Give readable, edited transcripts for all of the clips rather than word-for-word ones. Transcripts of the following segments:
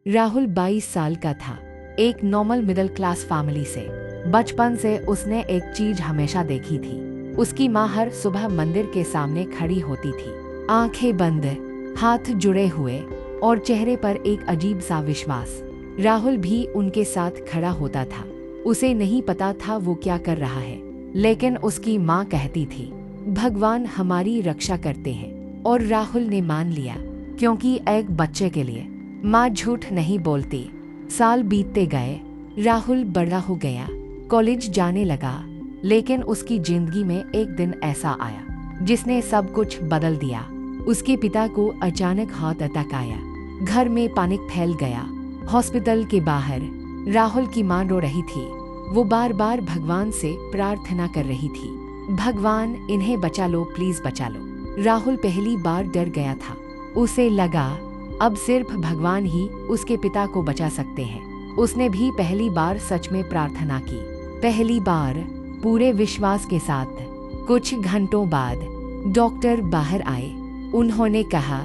राहुल 22 साल का था, एक नॉर्मल मिडिल क्लास फैमिली से। बचपन से उसने एक चीज हमेशा देखी थी, उसकी माँ हर सुबह मंदिर के सामने खड़ी होती थी, आंखें बंद, हाथ जुड़े हुए और चेहरे पर एक अजीब सा विश्वास। राहुल भी उनके साथ खड़ा होता था। उसे नहीं पता था वो क्या कर रहा है, लेकिन उसकी माँ कहती थी, भगवान हमारी रक्षा करते हैं। और राहुल ने मान लिया, क्योंकि एक बच्चे के लिए माँ झूठ नहीं बोलती। साल बीतते गए, राहुल बड़ा हो गया, कॉलेज जाने लगा, लेकिन उसकी जिंदगी में एक दिन ऐसा आया जिसने सब कुछ बदल दिया। उसके पिता को अचानक हार्ट अटैक आया, घर में पैनिक फैल गया। हॉस्पिटल के बाहर राहुल की माँ रो रही थी। वो बार बार भगवान से प्रार्थना कर रही थी, भगवान इन्हें बचा लो, प्लीज बचा लो। राहुल पहली बार डर गया था। उसे लगा अब सिर्फ भगवान ही उसके पिता को बचा सकते हैं। उसने भी पहली बार सच में प्रार्थना की, पहली बार पूरे विश्वास के साथ। कुछ घंटों बाद डॉक्टर बाहर आए। उन्होंने कहा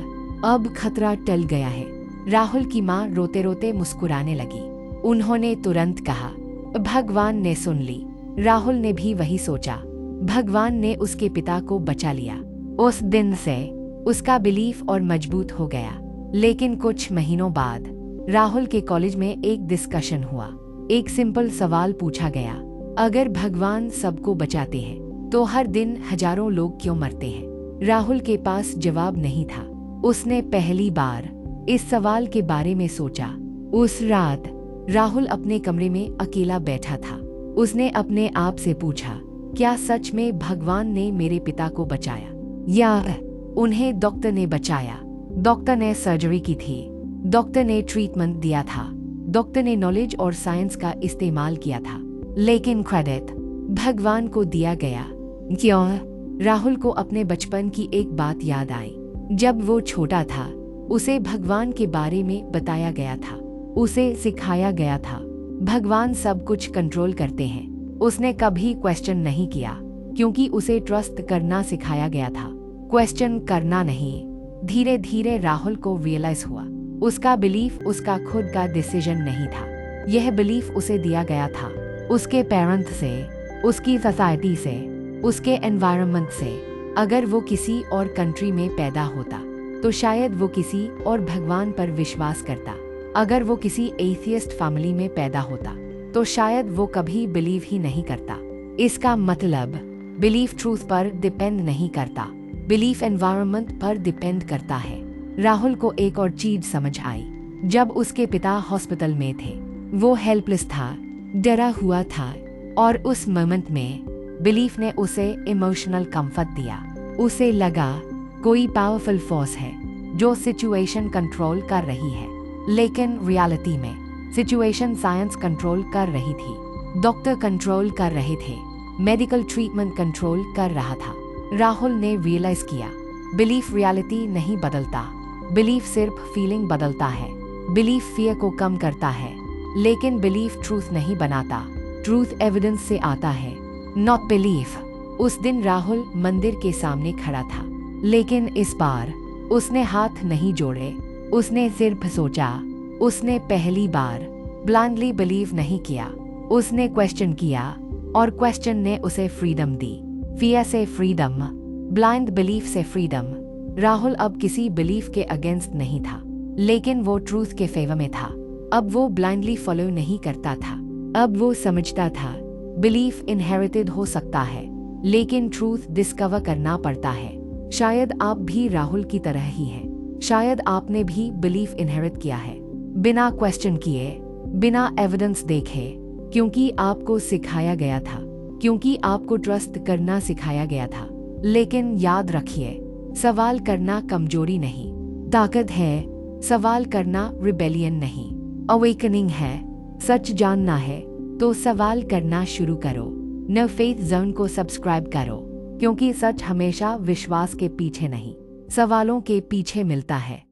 अब खतरा टल गया है। राहुल की माँ रोते रोते मुस्कुराने लगी। उन्होंने तुरंत कहा, भगवान ने सुन ली। राहुल ने भी वही सोचा, भगवान ने उसके पिता को बचा लिया। उस दिन से उसका बिलीफ और मजबूत हो गया। लेकिन कुछ महीनों बाद राहुल के कॉलेज में एक डिस्कशन हुआ। एक सिंपल सवाल पूछा गया, अगर भगवान सबको बचाते हैं तो हर दिन हजारों लोग क्यों मरते हैं? राहुल के पास जवाब नहीं था। उसने पहली बार इस सवाल के बारे में सोचा। उस रात राहुल अपने कमरे में अकेला बैठा था। उसने अपने आप से पूछा, क्या सच में भगवान ने मेरे पिता को बचाया, या उन्हें डॉक्टर ने बचाया? डॉक्टर ने सर्जरी की थी, डॉक्टर ने ट्रीटमेंट दिया था, डॉक्टर ने नॉलेज और साइंस का इस्तेमाल किया था, लेकिन क्रेडिट भगवान को दिया गया। क्यों? राहुल को अपने बचपन की एक बात याद आई। जब वो छोटा था, उसे भगवान के बारे में बताया गया था। उसे सिखाया गया था, भगवान सब कुछ कंट्रोल करते हैं। उसने कभी क्वेश्चन नहीं किया, क्योंकि उसे ट्रस्ट करना सिखाया गया था, क्वेश्चन करना नहीं। धीरे धीरे राहुल को रियलाइज हुआ, उसका बिलीफ उसका खुद का डिसीजन नहीं था। यह बिलीफ उसे दिया गया था उसके पेरेंट्स से, उसकी सोसाइटी से, उसके एनवायरनमेंट से। अगर वो किसी और कंट्री में पैदा होता तो शायद वो किसी और भगवान पर विश्वास करता। अगर वो किसी एथियस्ट फैमिली में पैदा होता तो शायद वो कभी बिलीव ही नहीं करता। इसका मतलब बिलीफ ट्रूथ पर डिपेंड नहीं करता, बिलीफ एनवायरनमेंट पर डिपेंड करता है। राहुल को एक और चीज समझ आई। जब उसके पिता हॉस्पिटल में थे, वो हेल्पलेस था, डरा हुआ था, और उस मोमेंट में बिलीफ ने उसे इमोशनल कंफर्ट दिया। उसे लगा कोई पावरफुल फोर्स है जो सिचुएशन कंट्रोल कर रही है। लेकिन रियलिटी में सिचुएशन साइंस कंट्रोल कर रही थी, डॉक्टर कंट्रोल कर रहे थे, मेडिकल ट्रीटमेंट कंट्रोल कर रहा था। राहुल ने रियलाइज किया, बिलीफ रियलिटी नहीं बदलता, बिलीफ सिर्फ फीलिंग बदलता है। बिलीफ फियर को कम करता है, लेकिन बिलीफ ट्रूथ नहीं बनाता। ट्रूथ एविडेंस से आता है, नॉट बिलीफ। उस दिन राहुल मंदिर के सामने खड़ा था, लेकिन इस बार उसने हाथ नहीं जोड़े। उसने सिर्फ सोचा। उसने पहली बार ब्लाइंडली बिलीव नहीं किया, उसने क्वेश्चन किया, और क्वेश्चन ने उसे फ्रीडम दी। फियर से फ्रीडम, ब्लाइंड बिलीफ से फ्रीडम। राहुल अब किसी बिलीफ के अगेंस्ट नहीं था, लेकिन वो ट्रूथ के फेवर में था। अब वो ब्लाइंडली फॉलो नहीं करता था। अब वो समझता था, बिलीफ इनहेरिटेड हो सकता है, लेकिन ट्रूथ डिस्कवर करना पड़ता है। शायद आप भी राहुल की तरह ही हैं। शायद आपने भी बिलीफ इनहेरिट किया है, बिना क्वेश्चन किए, बिना एविडेंस देखे, क्योंकि आपको सिखाया गया था, क्योंकि आपको ट्रस्ट करना सिखाया गया था। लेकिन याद रखिए, सवाल करना कमजोरी नहीं, ताकत है। सवाल करना रिबेलियन नहीं, अवेकनिंग है। सच जानना है तो सवाल करना शुरू करो। नो फेथ जोन को सब्सक्राइब करो, क्योंकि सच हमेशा विश्वास के पीछे नहीं, सवालों के पीछे मिलता है।